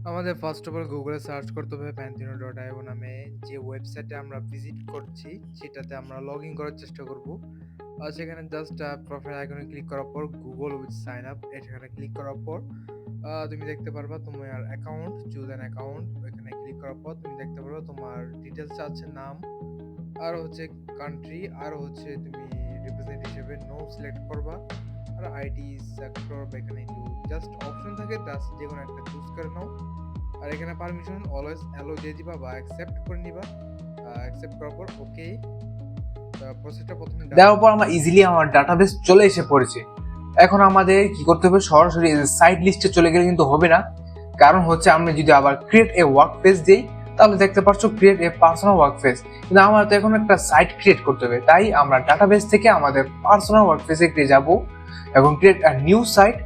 আমাদের first of all গুগলে search করতে হবে pantino.io নামে যে ওয়েবসাইটে আমরা ভিজিট করছি সেটাতে আমরা লগ ইন করার চেষ্টা করব। আর সেখানে জাস্ট প্রোফাইল আইকনে ক্লিক করার পর গুগল উইথ সাইন আপ এখানে ক্লিক করার পর তুমি দেখতে পারবা তোমার অ্যাকাউন্ট চুজ অ্যান অ্যাকাউন্ট। এখানে ক্লিক করার পর তুমি দেখতে পারবা তোমার ডিটেলস আছে, নাম আর হচ্ছে কান্ট্রি আর হচ্ছে তুমি রিপ্রেজেন্ট হিসেবে নো সিলেক্ট করবা। আর আইডি সেক্টর বা এখানে একটু জাস্ট অপশন থাকে, জাস্ট যে কোনো একটা চুজ করে নাও। আর এখানে পারমিশন অলওয়েজ অ্যালো দিয়ে দিবা বা অ্যাকসেপ্ট করে নিবা। অ্যাকসেপ্ট করার পর ওকে, প্রসেসটা প্রথমে ডান। দেওয়ার পর আমরা ইজিলি আমার ডাটাবেস চলে এসে পড়েছে। এখন আমাদের কি করতে হবে, সরাসরি সাইট লিস্টে চলে গেলে কিন্তু হবে না। কারণ হচ্ছে আমরা যদি আবার ক্রিয়েট এ ওয়ার্ক পেজ দিই তাহলে দেখতে পাচ্ছ create a personal work page, কিন্তু আমার তো এখন একটা সাইট ক্রিয়েট করতে হবে। তাই আমরা ডাটাবেস থেকে আমাদের পার্সোনাল ওয়ার্ক পেজে যাব এবং ক্রিয়েট আ নিউ সাইট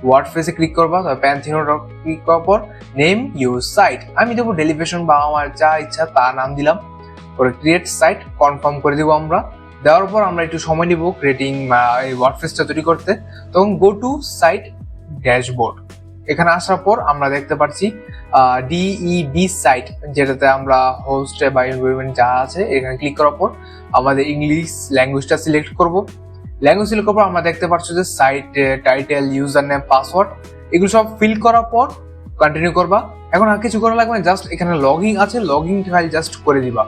ওয়ার্ডপ্রেসে ক্লিক করবা। প্যান্থিনো ক্লিক করার পর নেম ইউর সাইট আমি দেবো ডেলিভেশন বা আমার যা ইচ্ছা তা নাম দিলাম। পরে ক্রিয়েট সাইট কনফার্ম করে দিব আমরা। দেওয়ার পর আমরা একটু সময় নিব ক্রিয়েটিং এই ওয়ার্ডপ্রেসটা তৈরি করতে। তখন গো টু সাইট ড্যাশবোর্ড, এখানে আসার পর আমরা দেখতে পাচ্ছি ডিইবি সাইট, যেটাতে আমরা হোস্ট বা এনভায়রনমেন্ট যা আছে এখানে ক্লিক করার পর আমাদের ইংলিশ ল্যাঙ্গুয়েজটা সিলেক্ট করব। ল্যাঙ্গুয়েজ সিলেক্ট করার পর আমরা দেখতে পাচ্ছি যে site title, user name, password এগুলো সব ফিল করার পর কন্টিনিউ করবা। এখন আর কিছু করা লাগবে না, জাস্ট এখানে লগইন আছে, লগইন ফাইল জাস্ট করে দিবা।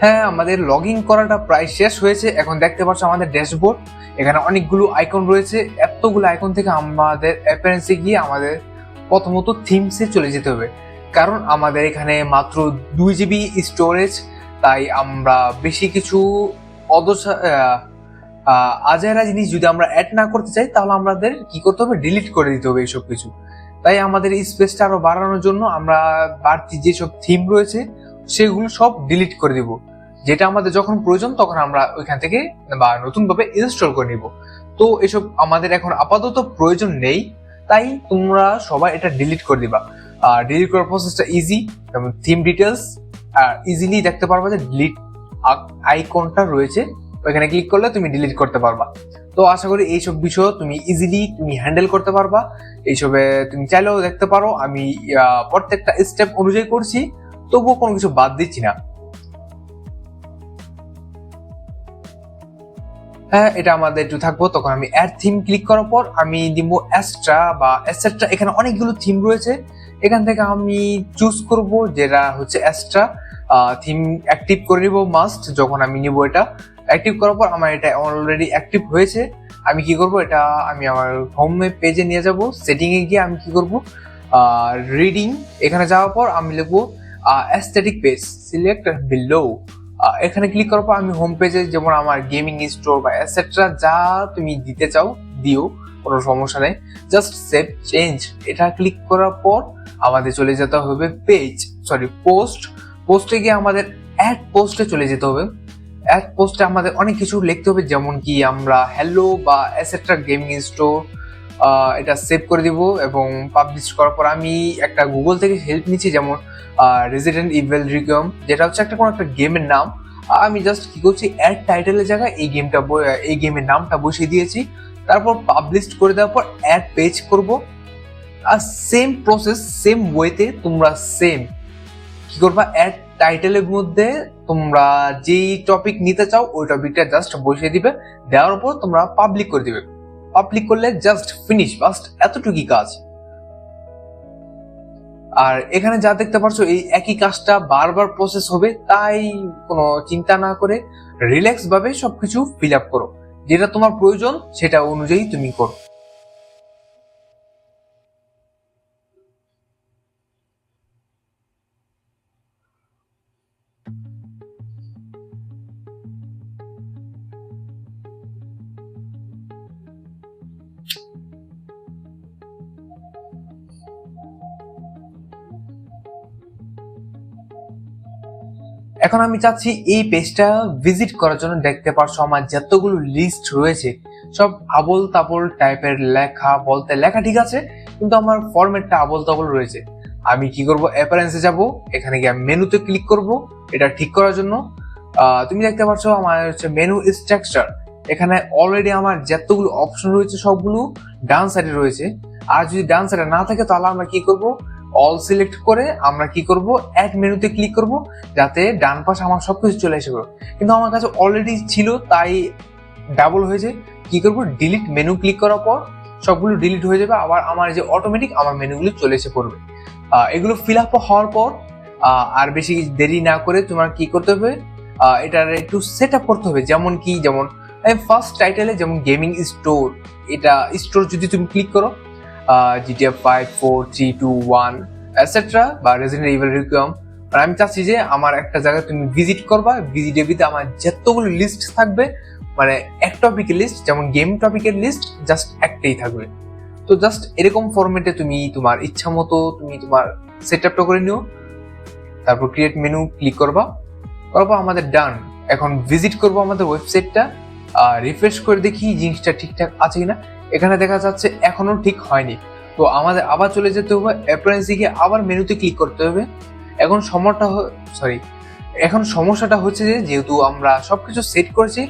হ্যাঁ, আমাদের লগইন করাটা প্রায় শেষ হয়েছে। এখন দেখতে পাচ্ছ আমাদের ড্যাশবোর্ড, এখানে অনেকগুলো আইকন রয়েছে। এতগুলো আইকন থেকে আমাদের অ্যাপিয়ারেন্সে গিয়ে আমাদের প্রথমত থিমসে চলে যেতে হবে, কারণ আমাদের এখানে মাত্র 2 GB স্টোরেজ। তাই আমরা বেশি কিছু আজাইরা জিনিস যদি আমরা অ্যাড না করতে চাই তাহলে আমাদের কি করতে হবে, ডিলিট করে দিতে হবে এইসব কিছু। তাই আমাদের স্পেসটা আরো বাড়ানোর জন্য আমরা বাড়তি যেসব থিম রয়েছে সেগুলো সব ডিলিট করে দিব। যেটা আমাদের যখন প্রয়োজন তখন আমরা ওইখান থেকে বা নতুন ভাবে ইনস্টল করে নিব। তো এসব আমাদের এখন আপাতত প্রয়োজন নেই, তাই তোমরা সবাই এটা ডিলিট করে দিবা। আর ডিলিট করার প্রসেসটা ইজি, যেমন থিম ডিটেলস আর ইজিলি দেখতে পারবা যে ডিলিট আইকনটা রয়েছে, ওইখানে ক্লিক করলে তুমি ডিলিট করতে পারবা। তো আশা করি এইসব বিষয় তুমি ইজিলি তুমি হ্যান্ডেল করতে পারবা। এইসবে তুমি চাইলেও দেখতে পারো আমি প্রত্যেকটা স্টেপ অনুযায়ী করছি, তবুও কোনো কিছু বাদ দিচ্ছি না। হ্যাঁ, এটা আমাদের একটু থাকবো। তখন আমি অ্যাড থিম ক্লিক করার পর আমি দিব অ্যাস্ট্রা বা অ্যাসেট্রা। এখানে অনেকগুলো থিম রয়েছে, এখান থেকে আমি চুজ করব যেটা হচ্ছে অ্যাস্ট্রা থিম। অ্যাক্টিভ করে নিব মাস্ট যখন আমি নিব। এটা অ্যাক্টিভ করার পর আমার এটা অলরেডি অ্যাক্টিভ হয়েছে। আমি কি করব, এটা আমি আমার হোম পেজে নিয়ে যাব। সেটিং এ গিয়ে আমি কি করব, রিডিং এখানে যাওয়ার পর আমি লিখবো অ্যাস্থেটিক পেজ, সিলেক্ট বিলো। এখানে ক্লিক করার পর আমি হোম পেজে যেমন আমার গেমিং স্টোর বা এটসেট্রা যা তুমি দিতে চাও দিও, কোনো সমস্যা নেই। জাস্ট সেভ চেঞ্জ এটা ক্লিক করার পর আমাদের চলে যেতে হবে পোস্টে গিয়ে আমাদের অ্যাড পোস্টে চলে যেতে হবে। অ্যাড পোস্টে আমাদের অনেক কিছু লিখতে হবে, যেমন কি আমরা হ্যালো বা এটসেট্রা গেমিং স্টোর এটা সেভ করে দিব। এবং পাবলিশ করার পর আমি একটা গুগল থেকে হেল্প নিচ্ছি, যেমন রেজিডেন্ট ইভেল রিকম, যেটা হচ্ছে কোনো একটা গেমের নাম। আমি জাস্ট কি করছি, অ্যাড টাইটেলের জায়গায় এই গেমের নামটা বসিয়ে দিয়েছি। তারপর পাবলিশ করে দেওয়ার পর অ্যাড পেজ করব। আর সেম প্রসেস সেম ওয়েতে তোমরা সেম কি করবা, অ্যাড টাইটেলের মধ্যে তোমরা যেই টপিক নিতে চাও ওই টপিকটা জাস্ট বসিয়ে দিবে। দেওয়ার পর তোমরা পাবলিক করে দিবে। পাবলিক করলে জাস্ট ফিনিশ, জাস্ট এতটুকুই কাজ। আর এখানে যা দেখতে পাচ্ছ এই একই কাজটা বারবার প্রসেস হবে, তাই কোনো চিন্তা না করে রিল্যাক্স ভাবে সবকিছু ফিল আপ করো। যেটা তোমার প্রয়োজন সেটা অনুযায়ী তুমি করো। এখন আমি চাচ্ছি এই পেজটা ভিজিট করার জন্য। দেখতে পারছো আমার যতগুলো লিস্ট রয়েছে সব আবল তাবল টাইপের লেখা, বলতে লেখা ঠিক আছে কিন্তু আমার ফরম্যাটটা আবল তাবল রয়েছে। আমি কি করব, অ্যাপিয়ারেন্সে যাব, এখানে গিয়ে মেনুতে ক্লিক করব এটা ঠিক করার জন্য। তুমি দেখতে পাচ্ছ আমার হচ্ছে মেনু স্ট্রাকচার, এখানে অলরেডি আমার যতগুলো অপশন রয়েছে সবগুলো ডান সাইডে রয়েছে। আর যদি ডান সাইডে না থাকে তাহলে আমরা কি করব, অল সিলেক্ট করে আমরা কি করব, অ্যাড মেনুতে ক্লিক করব, যাতে ডান পাশে আমার সবকিছু চলে আসে। কিন্তু আমার কাছে অলরেডি ছিল তাই ডাবল হয়েছে। কি করব, ডিলিট মেনু ক্লিক করার পর সবগুলো ডিলিট হয়ে যাবে, আবার আমার যে অটোমেটিক আমার মেনুগুলো চলে এসে পড়বে। এগুলো ফিল আপ হওয়ার পর আর বেশি দেরি না করে তোমার কি করতে হবে, এটার একটু সেট আপ করতে হবে। যেমন ফার্স্ট টাইটেলে যেমন গেমিং স্টোর, এটা স্টোর যদি তুমি ক্লিক করো, GTA 5, 4, 3, 2, 1 এটসেট্রা বা রেজিডেন্ট ইভিল রিকম, আমি চাচ্ছি যে আমার একটা জায়গায় তুমি ভিজিট করবা, ভিজিটেবিতে আমার যতগুলো লিস্ট থাকবে, মানে এক টপিকের লিস্ট, যেমন গেম টপিকের লিস্ট জাস্ট একটাই থাকবে। তো জাস্ট এরকম ফরম্যাটে তুমি তোমার ইচ্ছা মতো তুমি তোমার সেট আপটা করে নিও। তারপর ক্রিয়েট মেনু ক্লিক করবা, আমাদের ডান। এখন ভিজিট করবো আমাদের ওয়েবসাইটটা, রিফ্রেশ করে দেখি জিনিসটা ঠিকঠাক আছে কিনা। এখানে দেখা যাচ্ছে এখনো ঠিক হয়নি, তো আমাদের আবার চলে যেতে হবে অ্যাপিয়ারেন্সে গিয়ে আবার মেনুতে ক্লিক করতে হবে। এখন সমস্যাটা হচ্ছে যে যেহেতু আমরা সবকিছু সেট করেছি,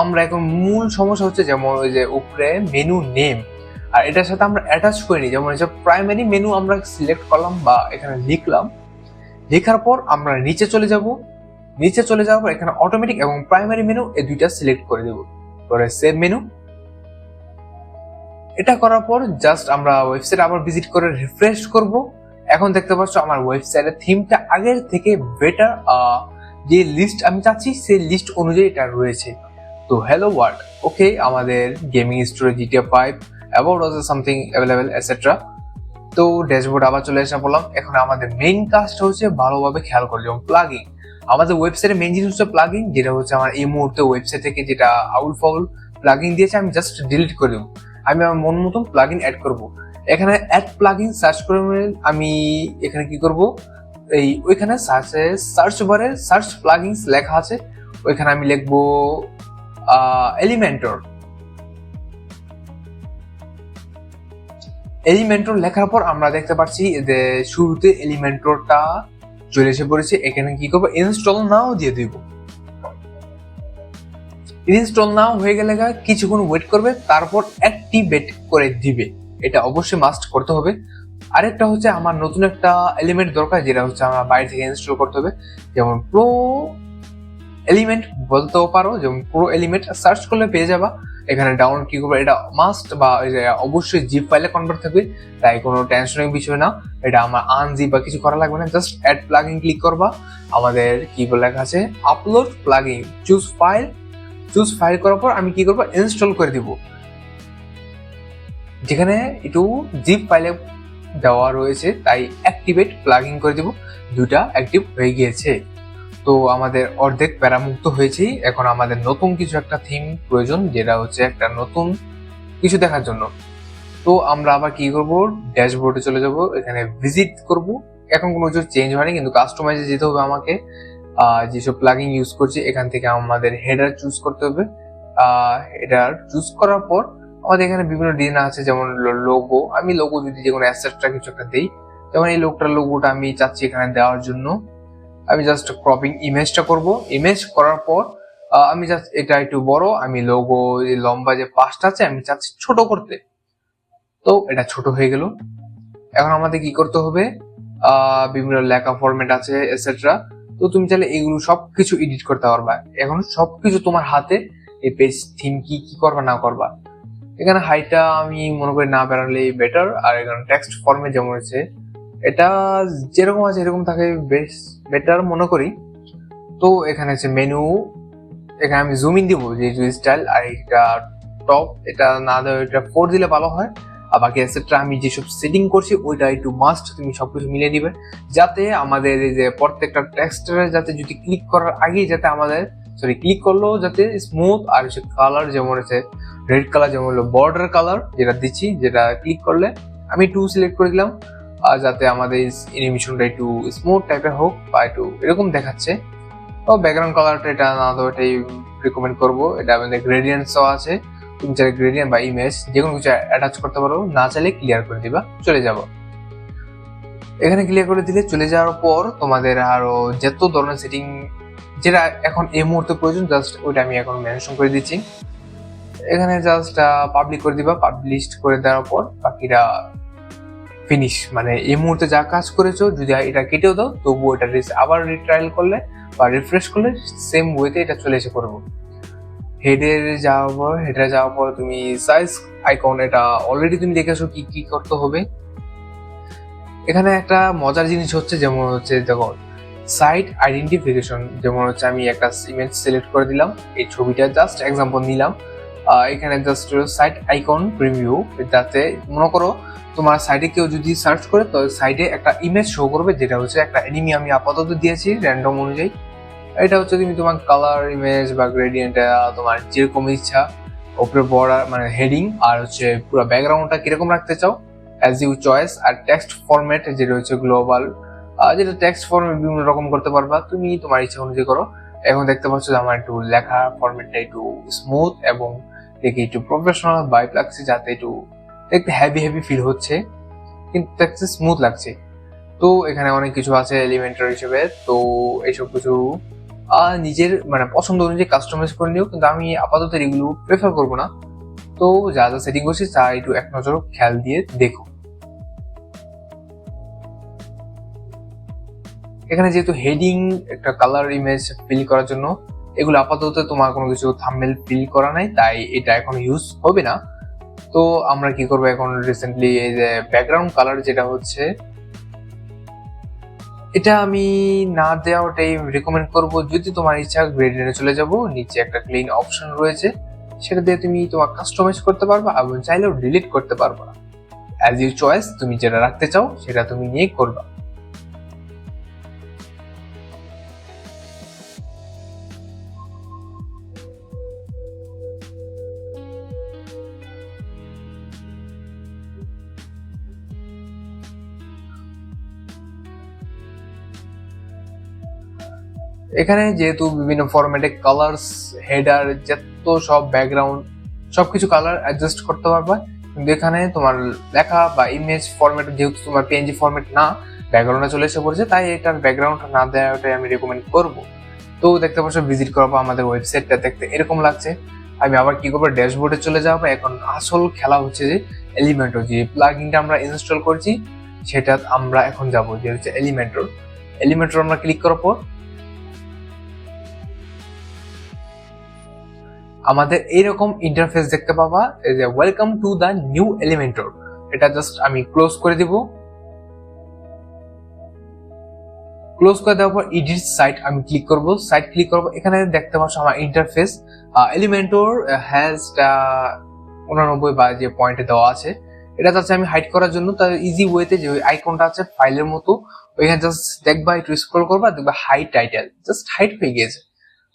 আমরা এখন মূল সমস্যা হচ্ছে যেমন ওই যে উপরে মেনু নেম, আর এটার সাথে আমরা অ্যাটাচ করিনি। যেমন এই যে প্রাইমারি মেনু আমরা সিলেক্ট করলাম বা এখানে লিখলাম, লেখার পর আমরা নিচে চলে যাওয়ার পর এখানে অটোমেটিক এবং প্রাইমারি মেনু এই দুইটা সিলেক্ট করে দেবো, পরে সেভ মেনু। এটা করার পর জাস্ট আমরা ওয়েবসাইট আবার ভিজিট করে রিফ্রেশ করব। এখন দেখতে পাচ্ছ আমার ওয়েবসাইটের থিমটা আগের থেকে বেটার, যে লিস্ট আমি চাচ্ছি সেই লিস্ট অনুযায়ী এটা রয়েছে। তো হ্যালো ওয়ার্ল্ড, ওকে, আমাদের গেমিং স্টোরে GTA 5 about us something available etcetera. তো ড্যাশবোর্ড আবার চলে আসা বললাম। এখন আমাদের মেইন কাজটা হচ্ছে ভালোভাবে খেয়াল করে, যেমন প্লাগইন। আমাদের ওয়েবসাইটের মেইন জিনিস হচ্ছে প্লাগইন, যেটা হচ্ছে আমার এই মুহূর্তে ওয়েবসাইট থেকে যেটা আউল ফাউল প্লাগইন দিয়েছে আমি জাস্ট ডিলিট করে দেবো। আমি আমার মন মতন প্লাগইন অ্যাড করব। এখানে অ্যাড প্লাগইন সার্চ করে আমি এখানে কি করব, ওইখানে সার্চ বারে সার্চ প্লাগইনস লেখা আছে, ওইখানে আমি লিখবো এলিমেন্টর লেখার পর আমরা দেখতে পাচ্ছি যে শুরুতে এলিমেন্টরটা চলে এসে পড়েছে। এখানে কি করবো, ইনস্টল নাও দিয়ে দিব। ইনস্টল নাও হয়ে গেলে কিছুক্ষণ ওয়েট করবে, তারপর অ্যাক্টিভেট করে দিবে। এটা অবশ্যই মাস্ট করতে হবে। আরেকটা হচ্ছে আমার নতুন একটা এলিমেন্ট দরকার, যেটা হচ্ছে আমার বাইরে থেকে ইনস্টল করতে হবে। যেমন প্রো এলিমেন্ট বলতেও পারো, যেমন প্রো এলিমেন্ট সার্চ করলে পেয়ে যাবা। এখানে ডাউনলোড কি করবে, এটা মাস্ট বা অবশ্যই জিপ ফাইলে কনভার্ট থাকবে, তাই কোনো টেনশনের বিষয় না। এটা আমার আনজিপ বা কিছু করা লাগবে না, জাস্ট অ্যাড প্লাগইন ক্লিক করবা। আমাদের কি বলে লেখা আছে, আপলোড প্লাগইন, চুজ ফাইল করার পর আমি কি করবো, ইনস্টল করে দিব। যেখানে একটু জিপ ফাইলে দেওয়া রয়েছে তাই অ্যাক্টিভেট প্লাগইন করে দিব, দুইটা অ্যাক্টিভ হয়ে গিয়েছে। তো আমাদের অর্ধেক প্যারামুক্ত হয়েছে। এখন আমাদের নতুন কিছু একটা থিম প্রয়োজন, যেটা হচ্ছে একটা নতুন কিছু দেখার জন্য। তো আমরা আবার কি করব, ড্যাশবোর্ডে চলে যাব, এখানে ভিজিট করব। এখন কোনো কিছু চেঞ্জ হয়নি, কিন্তু কাস্টমাইজে যেতে হবে আমাকে। যেসব প্লাগইন ইউজ করছি এখান থেকে আমাদের হেডার চুজ করতে হবে। হেডার চুজ করার পর আমাদের এখানে বিভিন্ন ডিজাইন আছে, যেমন লোগো। আমি লোগো যদি যে কোনো অ্যাসেটটা কিছু একটা দিই, যেমন এই লোগোটা আমি চাচ্ছি এখানে দেওয়ার জন্য। আমি জাস্ট ক্রপিং ইমেজটা করব। ইমেজ করার পর আমি জাস্ট এটা একটু বড়, আমি লোগো লম্বা যে পাশটা আছে আমি চাচ্ছি ছোট করতে, তো এটা ছোট হয়ে গেল। এখন আমাদের কি করতে হবে, বিভিন্ন লেখা ফরম্যাট আছে এটসেট্রা। তো তুমি চাইলে এগুলো সবকিছু এডিট করতে পারবা। এখন সবকিছু তোমার হাতে, এই পেজ থিম কি করবা না করবা। এখানে হাইটটা আমি মনে করি না বাড়ালে বেটার। আর এখানে টেক্সট ফরম্যাট যেমন আছে, এটা যেরকম আছে এরকম থাকে বেশ বেটার মনে করি। তো এখানে আছে মেনু, এখানে আমি জুম ইন দিব যে স্টাইল, আর এটা টপ, এটা না দেওয়া এটা 4 দিলে ভালো হয়। আর বাকি অ্যাসেটটা আমি যেসব সেটিং করছি ওইটা একটু মাস্ট তুমি সবকিছু মিলিয়ে দিবে, যাতে আমাদের এই যে প্রত্যেকটা টেক্সটের যাতে যদি ক্লিক করার আগেই যাতে আমাদের ক্লিক করলেও যাতে স্মুথ, আর হচ্ছে কালার যেমন আছে রেড কালার, যেমন হলো বর্ডার কালার যেটা দিচ্ছি, যেটা ক্লিক করলে আমি 2 সিলেক্ট করে দিলাম, আর যাতে আমাদের অ্যানিমেশনটা একটু স্মুথ টাইপের হোক বা একটু এরকম দেখাচ্ছে। তো ব্যাকগ্রাউন্ড কালারটা এটা না তো এটাই রিকমেন্ড করবো। এটা আমাদের গ্রেডিয়েন্টসও আছে, তুমি চাইলে গ্রেডিয়েন্ট বা ইমেজ যে কোনো কিছু অ্যাটাচ করতে পারো, না চাইলে ক্লিয়ার করে দিবা, চলে যাব। এখানে ক্লিয়ার করে দিলে চলে যাওয়ার পর তোমাদের আরো যত ধরনের সেটিং যেটা এখন এই মুহূর্তে প্রয়োজন জাস্ট ওইটা আমি এখন মেনশন করে দিচ্ছি। এখানে জাস্ট পাবলিক করে দিবা, পাবলিশ করে দেওয়ার পর বাকিটা ফিনিশ। মানে এই মুহূর্তে যা কাজ করেছো যদি এটা কেটেও দাও তবুও এটা আবার রিট্রায়াল করলে বা রিফ্রেশ করলে সেম ওয়েতে এটা চলে এসে পড়বো। হেডে যাওয়ার পর তুমি সাইজ আইকন, এটা অলরেডি তুমি দেখেছো কি কি করতে হবে। এখানে একটা মজার জিনিস হচ্ছে, যেমন হচ্ছে দেখো সাইট আইডেন্টিফিকেশন, যেমন হচ্ছে আমি একটা ইমেজ সিলেক্ট করে দিলাম, এই ছবিটা জাস্ট এক্সাম্পল নিলাম। এখানে জাস্ট সাইট আইকন প্রিভিউ, যাতে মনে করো তোমার সাইটে কেউ যদি সার্চ করে তো সাইটে একটা ইমেজ শো করবে, যেটা হচ্ছে একটা এনিমি আমি আপাতত দিয়েছি র্যান্ডম অনুযায়ী। এটা হচ্ছে তুমি তোমার কালার ইমেজ বা গ্রেডিয়েন্ট তোমার যেরকম ইচ্ছা, উপরে বর্ডার মানে হেডিং আর হচ্ছে পুরো ব্যাকগ্রাউন্ডটা কিরকম রাখতে চাও অ্যাজ ইউ চয়েস। আর টেক্সট ফরম্যাট যেটা হচ্ছে গ্লোবাল, যেটা টেক্সট ফরম্যাট বিভিন্ন রকম করতে পারবা, তুমি তোমার ইচ্ছা অনুযায়ী করো। এখন দেখতে পাচ্ছ যে আমার একটু লেখা ফরম্যাটটা একটু স্মুথ এবং দেখে একটু প্রফেশনাল ভাইব লাগছে, যাতে একটু দেখতে হেভি ফিল হচ্ছে কিন্তু দেখতে স্মুথ লাগছে। তো এখানে অনেক কিছু আছে এলিমেন্টার হিসেবে, তো এইসব কিছু নিজের মানে পছন্দ অনুযায়ী কাস্টমাইজ করে নিও, কিন্তু আমি আপাতত এগুলো প্রেফার করবো না। তো যা যা সেটিং করছি তা একটু এক নজর খেয়াল দিয়ে দেখো। এখানে যেহেতু হেডিং একটা কালার ইমেজ ফিল করার জন্য, এগুলো আপাতত তোমার কোনো কিছু থাম্বনেল ফিল করা নাই, তাই এটা এখন ইউজ হবে না। তো আমরা কি করবো এখন, রিসেন্টলি এই যে ব্যাকগ্রাউন্ড কালার যেটা হচ্ছে, এটা আমি না দেওয়াটাই রিকমেন্ড করব। যদি তোমার ইচ্ছা গ্রেডিয়েন্টে চলে যাব, নিচে একটা ক্লিন অপশন রয়েছে, সেটা দিয়ে তুমি তোমার কাস্টমাইজ করতে পারবা এবং চাইলেও ডিলিট করতে পারবা। অ্যাজ ইউ চয়েস, তুমি যেটা রাখতে চাও সেটা তুমি নিয়ে করবা। এখানে যেহেতু বিভিন্ন ফরম্যাটে কালার্স, হেডার, যত সব ব্যাকগ্রাউন্ড সবকিছু কালার অ্যাডজাস্ট করতে পারবা, কিন্তু এখানে তোমার লেখা বা ইমেজ ফরম্যাট যেহেতু তোমার পিএনজি ফরম্যাট না, ব্যাকগ্রাউন্ডে চলে এসে পড়েছে, তাই এটার ব্যাকগ্রাউন্ড না দেওয়াটাই আমি রেকমেন্ড করব। তো দেখতে পাচ্ছ ভিজিট করবো আমাদের ওয়েবসাইটটা, দেখতে এরকম লাগছে। আমি আবার কি করবো, ড্যাশবোর্ডে চলে যাবো। এখন আসল খেলা হচ্ছে যে এলিমেন্টর যে প্লাগইনটা আমরা ইনস্টল করছি, সেটা আমরা এখন যাবো, যে হচ্ছে এলিমেন্টর আমরা ক্লিক করার পর আমাদের এইরকম ইন্টারফেস দেখতে পাবা, যে welcome to the new Elementor. এটা জাস্ট আমি ক্লোজ করে দিব। ক্লোজ করে দেওয়ার পর এডিট সাইট আমি ক্লিক করব। সাইট ক্লিক করব, এখানে দেখতে পাচ্ছ আমার ইন্টারফেস এলিমেন্টর হ্যাজ 89 বা যে পয়েন্টে দেওয়া আছে, এটা যাচ্ছে আমি হাইড করার জন্য। তার ইজি ওয়েতে যে আইকনটা আছে ফাইলের মতো, ওইখানে জাস্ট দেখবা, একটু স্ক্রল করবা, দেখবা হাইড টাইটেল জাস্ট হাইড হয়ে গেছে।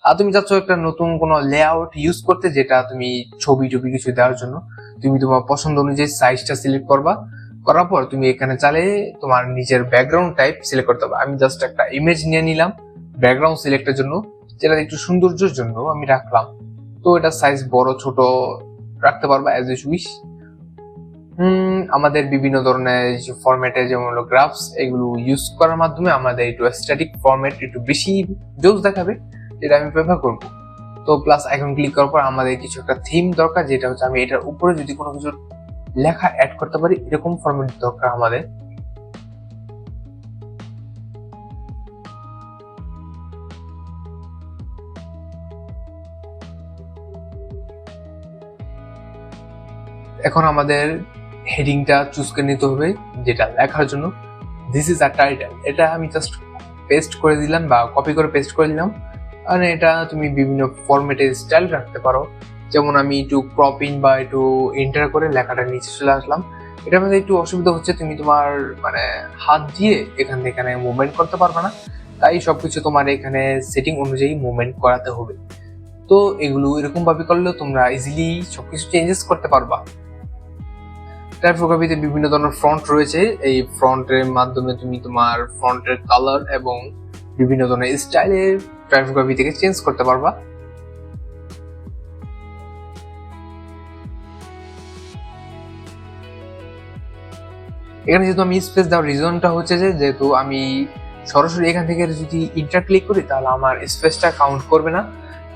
আর তুমি চাচ্ছ একটা নতুন কোনো লেআউট ইউজ করতে, যেটা তুমি ছবি কিছু দেওয়ার জন্য, তুমি তোমার পছন্দ অনুযায়ী সাইজটা সিলেক্ট করবা। করার পর তুমি এখানে চাইলে তোমার নিজের ব্যাকগ্রাউন্ড টাইপ সিলেক্ট করতে হবে। আমি জাস্ট একটা ইমেজ নিয়ে নিলাম ব্যাকগ্রাউন্ড সিলেক্টের জন্য, যেটা একটু সৌন্দর্যের জন্য আমি রাখলাম। তো এটা সাইজ বড় ছোট রাখতে পারবা অ্যাজ ইউ উইশ। আমাদের বিভিন্ন ধরনের ফরম্যাটে যেমন হলো গ্রাফস, এগুলো ইউজ করার মাধ্যমে আমাদের একটু স্ট্যাটিক ফরম্যাট একটু বেশি জোস দেখাবে, যেটা আমি প্রেফার করবো। তো প্লাস আইকন ক্লিক করার পর আমাদের কিছু একটা থিম দরকার, যেটা হচ্ছে আমি এটার উপরে যদি কোনো কিছু লেখা অ্যাড করতে পারি, এরকম ফরম্যাট দরকার আমাদের। এখন আমাদের হেডিংটা চুজ করে নিতে হবে, যেটা লেখার জন্য দিস ইজ আ টাইটেল। এটা আমি জাস্ট পেস্ট করে দিলাম বা কপি করে পেস্ট করে দিলাম। আর এটা তুমি বিভিন্ন ফরম্যাটে স্টাইল রাখতে পারো, যেমন আমি একটু ক্রপিং বা একটু এন্টার করে লেখাটা নিচে চলে আসলাম। এটার মধ্যে একটু অসুবিধা হচ্ছে, তুমি তোমার মানে হাত দিয়ে এখান থেকে এখানে মুভমেন্ট করতে পারবে না, তাই সবকিছু তোমার এখানে সেটিং অনুযায়ী মুভমেন্ট করাতে হবে। তো এগুলো এরকম ভাবে করলেও তোমরা ইজিলি সবকিছু চেঞ্জেস করতে পারবা। টাইপোগ্রাফিতে বিভিন্ন ধরনের ফন্ট রয়েছে, এই ফন্টের মাধ্যমে তুমি তোমার ফন্টের কালার এবং বিভিন্ন ধরনের স্টাইলের টাইপোগ্রাফি থেকে চেঞ্জ করতে পারবা। এখানে যেহেতু আমি স্পেস দেওয়ার রিজনটা হচ্ছে যে, যেহেতু আমি সরাসরি এখান থেকে যদি ইন্টার ক্লিক করি তাহলে আমার স্পেসটা কাউন্ট করবে না,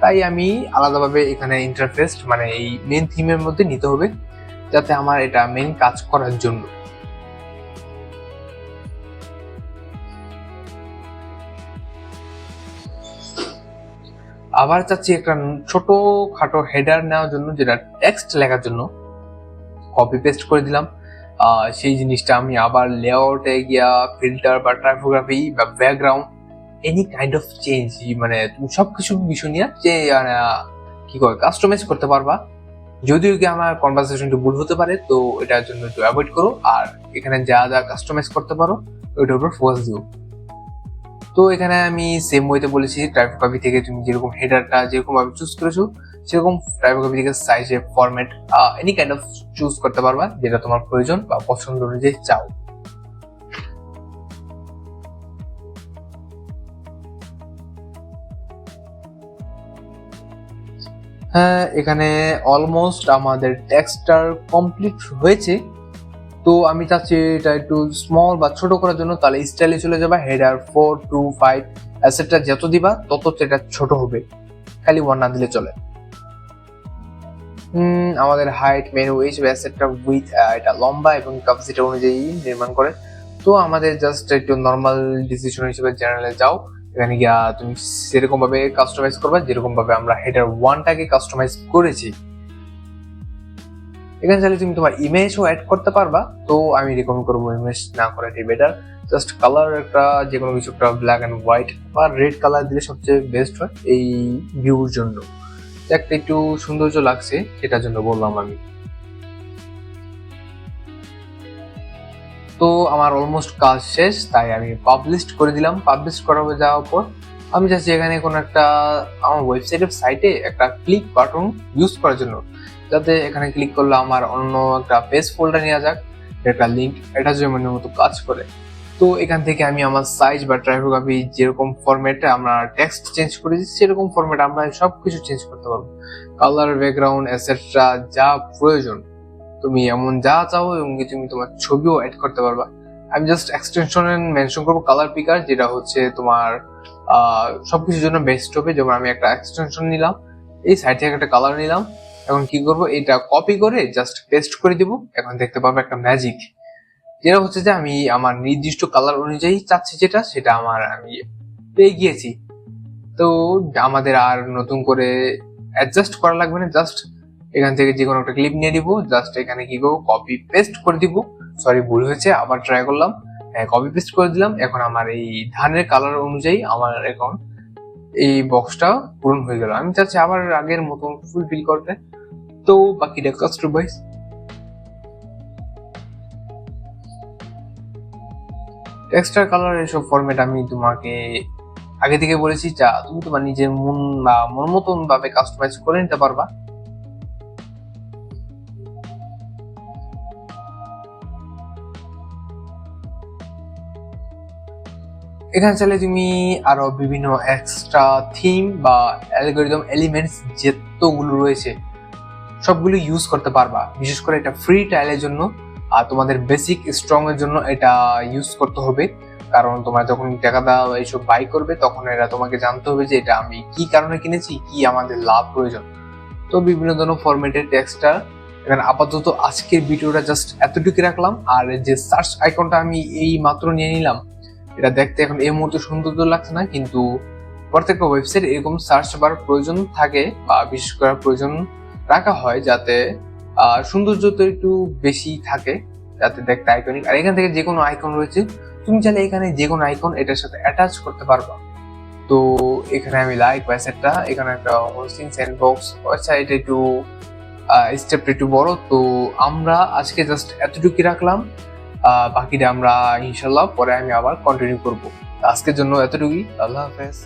তাই আমি আলাদাভাবে এখানে ইন্টারফেস মানে এই মেন থিমের মধ্যে নিতে হবে, যাতে আমার এটা মেন কাজ করার জন্য। আবার চাচ্ছি একটা ছোট খাটো হেডার নেওয়ার জন্য, যেটা টেক্সট লেখার জন্য। কপি পেস্ট করে দিলাম। সেই জিনিসটা আমি আবার লেআউটে গিয়া ফিল্টার বা টাইপোগ্রাফি বা background any kind of change, মানে তুমি সবকিছু বিষয় নিয়ে যে কি করে কাস্টমাইজ করতে পারবা। যদিও কি আমার কনভারসেশন একটু ভুল হতে পারে, তো এটার জন্য একটু অ্যাভয়েড করো। আর এখানে যা যা কাস্টমাইজ করতে পারো ওইটার উপর ফোকাস দিও। তো এখানে আমি সেম ওয়েতে বলেছি, টাইপোগ্রাফি থেকে তুমি যেরকম হেডারটা যেরকম ভাবে চুজ করেছো সেরকম টাইপোগ্রাফি থেকে সাইজে format any kind of choose করতে পারবা, যেটা তোমার প্রয়োজন বা পছন্দ অনুযায়ী চাও। হ্যাঁ, এখানে অলমোস্ট আমাদের টেক্সটটার কমপ্লিট হয়েছে। তো আমি চাচ্ছি এটা একটু স্মল বা ছোট করার জন্য, তাহলে স্টাইলে চলে যাবা। হেডার 4 to 5 অ্যাসেটটা যত দিবা তত এটা ছোট হবে, খালি 1 না দিলে চলে। আমাদের হাইট মেনু এইসব অ্যাসেটটা উইথ এটা লম্বা এবং ক্যাপাসিটি অনুযায়ী নির্মাণ করে। তো আমাদের জাস্ট একটু নর্মাল ডিসিশন হিসেবে জেনারেলে যাও, এখানে গিয়া তুমি সেরকম ভাবে কাস্টমাইজ করবা যেরকম ভাবে আমরা হেডার 1টাকে কাস্টমাইজ করেছি। এখানে চাইলে তুমি তোমার ইমেজও অ্যাড করতে পারবা, তো আমি রেকমেন্ড করবো ইমেজ না করাটাই বেটার। জাস্ট কালার একটা যে কোনো কিছু একটা ব্ল্যাক অ্যান্ড হোয়াইট বা রেড কালার দিলে সবচেয়ে বেস্ট হয় এই ভিউর জন্য, একটা একটু সৌন্দর্য লাগছে সেটার জন্য বললাম আমি। তো আমার অলমোস্ট কাজ শেষ, তাই আমি পাবলিশ করে দিলাম। পাবলিশ করা হয়ে যাওয়ার পর আমি চাচ্ছি এখানে কোনো একটা আমার ওয়েবসাইটের সাইটে একটা ক্লিক বাটন ইউজ করার জন্য, যাতে এখানে ক্লিক করলে আমার অন্য একটা পেজ ফোল্ডার নেওয়া যাক, একটা লিঙ্ক অ্যাটাচমেন্টের মতো কাজ করে। তো এখান থেকে আমি আমার সাইজ বা টাইপোগ্রাফি যেরকম ফরম্যাটে আমরা টেক্সট চেঞ্জ করেছি সেরকম ফরম্যাট আমরা সবকিছু চেঞ্জ করতে পারবো। কালার, ব্যাকগ্রাউন্ড, এটসেট্রা যা প্রয়োজন তুমি এমন যা চাও, এবং তুমি তোমার ছবিও অ্যাড করতে পারবা। আমি জাস্ট এক্সটেনশন মেনশন করবো কালার পিকার, যেটা হচ্ছে তোমার সবকিছুর জন্য বেস্ট হবে। যেমন আমি একটা এক্সটেনশন নিলাম, এই সাইড থেকে একটা কালার নিলাম, এখন কি করব, এটা কপি করে জাস্ট পেস্ট করে দিব। এখন দেখতে পাবো একটা ম্যাজিক, যেটা হচ্ছে যে আমি আমার নির্দিষ্ট কালার অনুযায়ী চাচ্ছি যেটা, সেটা আমি পেয়ে গিয়েছি। তো আমাদের আর নতুন করে অ্যাডজাস্ট করা লাগবে না, জাস্ট এখান থেকে যে কোনো একটা ক্লিপ নিয়ে দিব, জাস্ট এখানে কি করবো, কপি পেস্ট করে দিব। সরি, ভুল হয়েছে, আবার ট্রাই করলাম। হ্যাঁ, কপি পেস্ট করে দিলাম। এখন আমার এই ধানের কালার অনুযায়ী আমার এখন এই বক্সটা পূরণ হয়ে গেল। আমি চাচ্ছি আবার আগের মতন ফুলফিল করতে, তো বাকিটা কাস্টমাইজ। টেক্সটার কালার এসব ফরম্যাট আমি তোমাকে আগে থেকে বলেছি, যা তুমি তোমার নিজের মন বা মন মতন ভাবে কাস্টমাইজ করে নিতে পারবা। এখানে চাইলে তুমি আরো বিভিন্ন এক্সট্রা থিম বা অ্যালগরিদম এলিমেন্টস যেতগুলো রয়েছে সবগুলো ইউজ করতে পারবা। বিশেষ করে এটা ফ্রি ট্রায়ালের জন্য আর তোমাদের বেসিক স্ট্রং এর জন্য এটা ইউজ করতে হবে, কারণ তোমরা যখন টাকা দাও এইসব বাই করবে তখন এরা তোমাকে জানতে হবে যে এটা আমি কি কারণে কিনেছি, কি আমাদের লাভ প্রয়োজন। তো বিভিন্ন ধরনের ফরম্যাটের টেক্সটটা এখানে আপাতত আজকের ভিডিওটা জাস্ট এতটুকু রাখলাম। আর যে সার্চ আইকনটা আমি এই মাত্র নিয়ে নিলাম, এটা দেখতে এখন এই মুহূর্তে সৌন্দর্য লাগছে না, কিন্তু প্রত্যেকটা ওয়েবসাইট এরকম সার্চ বার প্রয়োজন থাকে বা বিশেষ করার প্রয়োজন রাখা হয়, যাতে সৌন্দর্য তো একটু বেশি থাকে, যাতে দেখতে আইকনিক। আর এখান থেকে যে কোনো আইকন রয়েছে, তুমি চাইলে এখানে যে কোনো আইকন এটার সাথে অ্যাটাচ করতে পারবা। তো এখানে আমি লাইক ওয়েবসাইটটা, এখানে একটা হোস্টিং স্যান্ডবক্স ওয়েবসাইট, একটু স্টেপটা একটু বড়। তো আমরা আজকে জাস্ট এতটুকু রাখলাম, বাকিটা আমরা ইনশাল্লাহ পরে আমি আবার কন্টিনিউ করবো। আজকের জন্য এতটুকুই। আল্লাহ হাফেজ।